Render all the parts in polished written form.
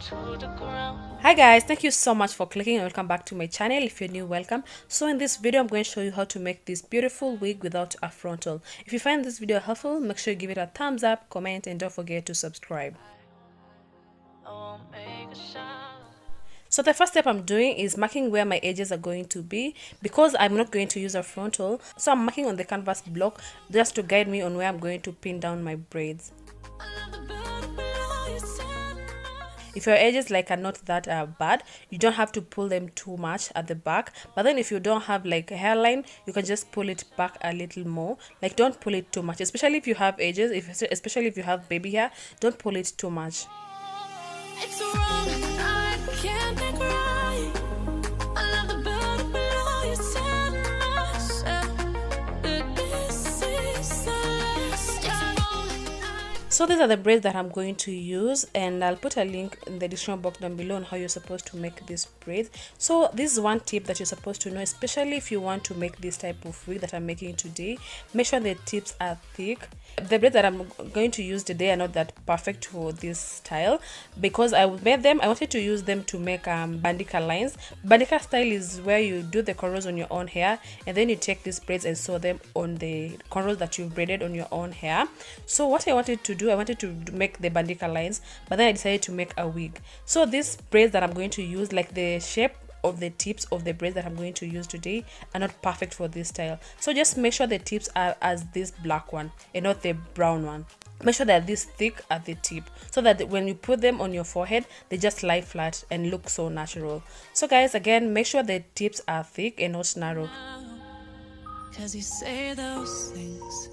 to the ground. Hi guys, thank you so much for clicking and welcome back to my channel. If you're new, welcome. So in this video I'm going to show you how to make this beautiful wig without a frontal. If you find this video helpful, make sure you give it a thumbs up, comment, and don't forget to subscribe. I won't make a sound. So the first step I'm doing is marking where my edges are going to be, because I'm not going to use a frontal. So I'm marking on the canvas block just to guide me on where I'm going to pin down my braids. I love the bird below your sadness. If your edges are not that bad, you don't have to pull them too much at the back. But then if you don't have a hairline, you can just pull it back a little more. Don't pull it too much, especially if you have edges, especially if you have baby hair. Don't pull it too much. It's wrong, I can't make right. I love the bird below your sadness. This is the last time. So these are the braids that I'm going to use, and I'll put a link in the description box down below on how you're supposed to make these braids. So this is one tip that you're supposed to know, especially if you want to make this type of wig that I'm making today. Make sure the tips are thick. The braids that I'm going to use today are not that perfect for this style, because I wanted to use them to make bandika lines. Bandika style is where you do the cornrows on your own hair, and then you take these braids and sew them on the cornrows that you've braided on your own hair. So what I wanted to do, I wanted to make the bandika lines, but then I decided to make a wig. So these braids that I'm going to use, the shape of the tips of the braids that I'm going to use today, are not perfect for this style. So just make sure the tips are as this black one and not the brown one. Make sure they're this thick at the tip, so that when you put them on your forehead, they just lie flat and look so natural. So guys, again, make sure the tips are thick and not narrow. 'Cause you say those things,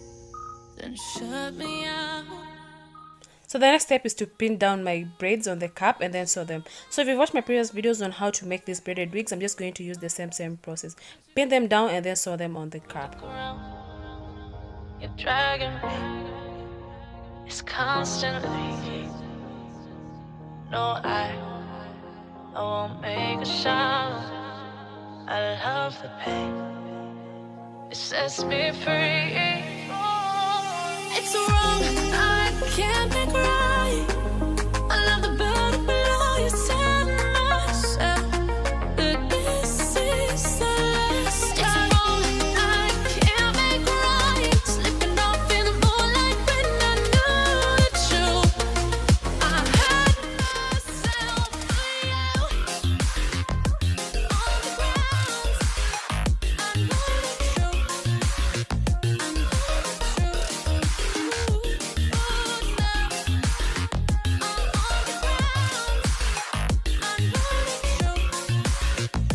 then shut me out. So the next step is to pin down my braids on the cap and then sew them. So if you've watched my previous videos on how to make these braided wigs, I'm just going to use the same process. Pin them down and then sew them on the cap. You're dragging me. It's constantly. No, I won't make a sound. I love the pain. It sets me free. It's wrong, I can't make right. I love the bird below your sadness. This is the last time. It's wrong, I can't make right. Slipping off in the moonlight when I knew the truth. I had myself for you. On the ground, I know the truth. I know the truth.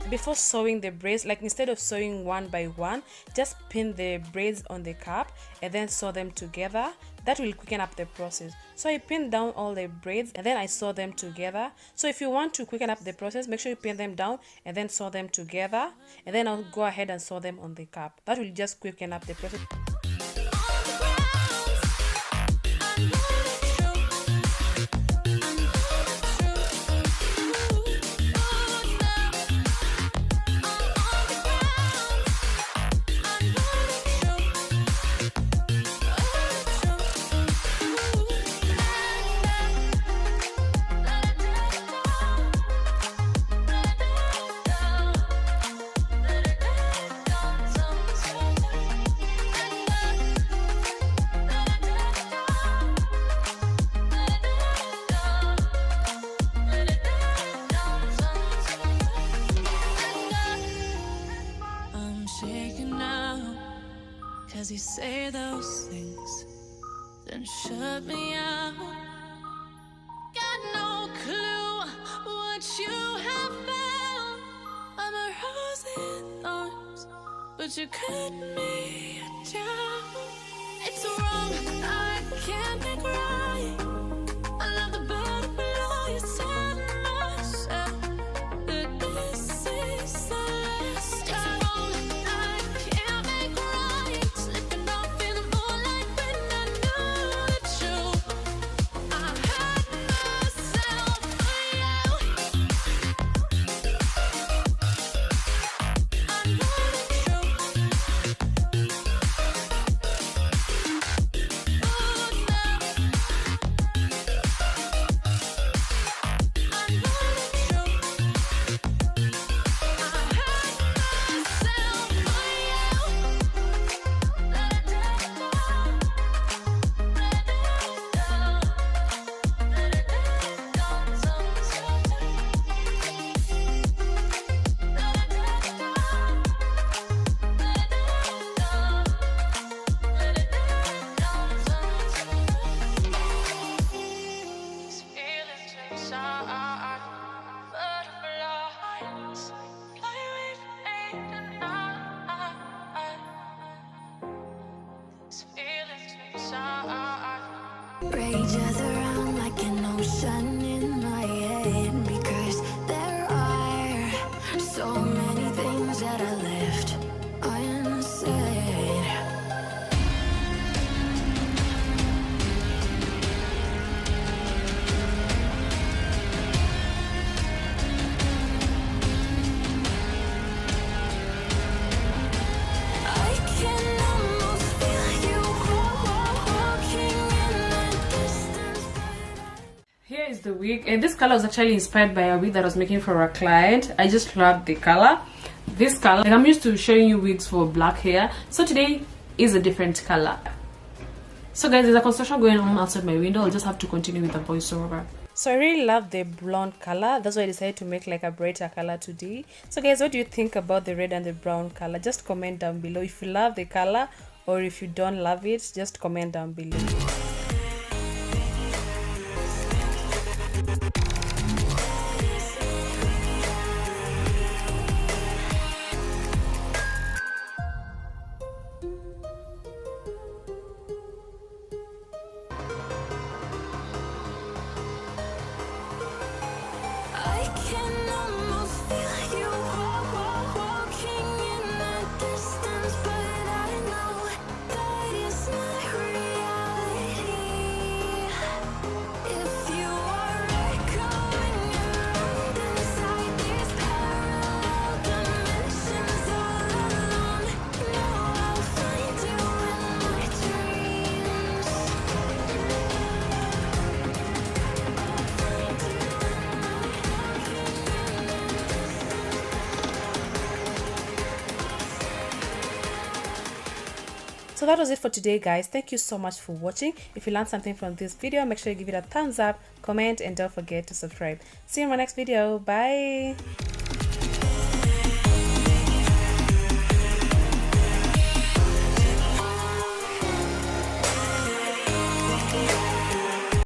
Before sewing the braids, instead of sewing one by one, just pin the braids on the cap and then sew them together. That will quicken up the process. So I pinned down all the braids and then I sew them together. So if you want to quicken up the process, make sure you pin them down and then sew them together, and then I'll go ahead and sew them on the cap. That will just quicken up the process. Cause you say those things, then shut me out. Got no clue what you have found. I'm a rose in thorns, but you cut me down. It's wrong, I can't make right. I love the bird below your sadness. This is the last time. I can't make right. Slipping off in the moonlight when I knew the truth. I had myself. motion in my head, because there are so many things that I left unsaid. I can almost feel you walking in the distance. Here is the wig, and this color was actually inspired by a wig that I was making for a client. I just love the color. This color, like I'm used to showing you wigs for black hair, so today is a different color. So guys, there's a construction going on outside my window. I'll just have to continue with the voiceover. So I really love the blonde color. That's why I decided to make like a brighter color today. So guys, what do you think about the red and the brown color? Just comment down below if you love the color, or if you don't love it, just comment down below. I can almost feel you walking in the distance, but I know that is not reality. If you are echoing around inside these parallel dimensions all alone, know I'll find you in my dreams. So that was it for today, guys. Thank you so much for watching. If you learned something from this video, make sure you give it a thumbs up, comment, and don't forget to subscribe. See you in my next video. Bye.